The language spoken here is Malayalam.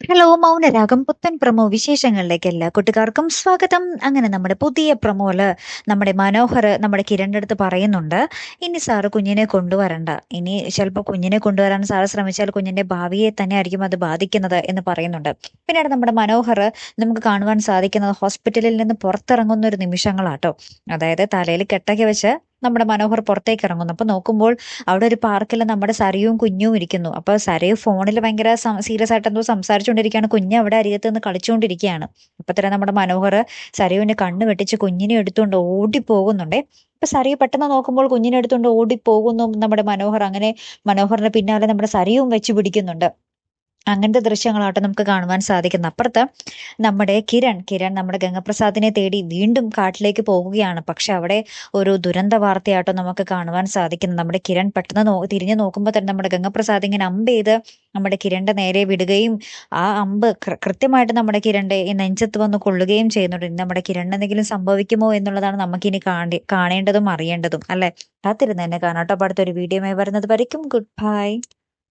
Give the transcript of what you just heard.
ഹലോ മൗനരാഗം പുത്തൻ പ്രൊമോ വിശേഷങ്ങളിലേക്ക് എല്ലാ കൂട്ടുകാർക്കും സ്വാഗതം. അങ്ങനെ നമ്മുടെ പുതിയ പ്രൊമോയില് നമ്മുടെ മനോഹർ നമ്മുടെ കിരണിന്റെ അടുത്ത് പറയുന്നുണ്ട്, ഇനി സാറ് കുഞ്ഞിനെ കൊണ്ടുവരണ്ട, ഇനി ചിലപ്പോൾ കുഞ്ഞിനെ കൊണ്ടുവരാൻ സാറ് ശ്രമിച്ചാൽ കുഞ്ഞിന്റെ ഭാവിയെ തന്നെ ആയിരിക്കും അത് ബാധിക്കുന്നത് എന്ന് പറയുന്നുണ്ട്. പിന്നീട് നമ്മുടെ മനോഹർ നമുക്ക് കാണുവാൻ സാധിക്കുന്നത് ഹോസ്പിറ്റലിൽ നിന്ന് പുറത്തിറങ്ങുന്ന ഒരു നിമിഷങ്ങളാട്ടോ. അതായത് തലയിൽ കെട്ടൊക്കെ വെച്ച് നമ്മുടെ മനോഹർ പുറത്തേക്ക് ഇറങ്ങുന്നു. അപ്പൊ നോക്കുമ്പോൾ അവിടെ ഒരു പാർക്കിൽ നമ്മുടെ സരയും കുഞ്ഞും ഇരിക്കുന്നു. അപ്പൊ സരയു ഫോണിൽ ഭയങ്കര സീരിയസ് ആയിട്ട് എന്തോ സംസാരിച്ചുകൊണ്ടിരിക്കുകയാണ്, കുഞ്ഞ് അവിടെ അരികത്ത് നിന്ന് കളിച്ചുകൊണ്ടിരിക്കുകയാണ്. അപ്പൊ തന്നെ നമ്മുടെ മനോഹർ സരയുവിന്റെ കണ്ണ് വെട്ടിച്ച് കുഞ്ഞിനെ എടുത്തുകൊണ്ട് ഓടി പോകുന്നുണ്ടേ. അപ്പൊ സരയു പെട്ടെന്ന് നോക്കുമ്പോൾ കുഞ്ഞിനെ എടുത്തുകൊണ്ട് ഓടി പോകുന്നു നമ്മുടെ മനോഹർ. അങ്ങനെ മനോഹറിന്റെ പിന്നാലെ നമ്മുടെ സരയും വെച്ച് പിടിക്കുന്നുണ്ട്. അങ്ങനത്തെ ദൃശ്യങ്ങളാട്ടോ നമുക്ക് കാണുവാൻ സാധിക്കുന്നത്. അപ്പുറത്ത് നമ്മുടെ കിരൺ നമ്മുടെ ഗംഗപ്രസാദിനെ തേടി വീണ്ടും കാട്ടിലേക്ക് പോകുകയാണ്. പക്ഷെ അവിടെ ഒരു ദുരന്ത വാർത്തയാട്ടോ നമുക്ക് കാണുവാൻ സാധിക്കുന്നത്. നമ്മുടെ കിരൺ പെട്ടെന്ന് തിരിഞ്ഞു നോക്കുമ്പോൾ തന്നെ നമ്മുടെ ഗംഗപ്രസാദ് ഇങ്ങനെ അമ്പ് ചെയ്ത് നമ്മുടെ കിരണിന്റെ നേരെ വിടുകയും ആ അമ്പ് കൃത്യമായിട്ട് നമ്മുടെ കിരണിന്റെ ഈ നെഞ്ചത്ത് വന്ന് കൊള്ളുകയും ചെയ്യുന്നുണ്ട്. നമ്മുടെ കിരണിന് എന്തെങ്കിലും സംഭവിക്കുമോ എന്നുള്ളതാണ് നമുക്കിനി കാണേണ്ടതും അറിയേണ്ടതും അല്ലെ. കാത്തിരുന്ന് തന്നെ കാണാട്ടോ. അടുത്തൊരു വീഡിയോയുമായി വരുന്നത് വരയ്ക്കും ഗുഡ് ബൈ.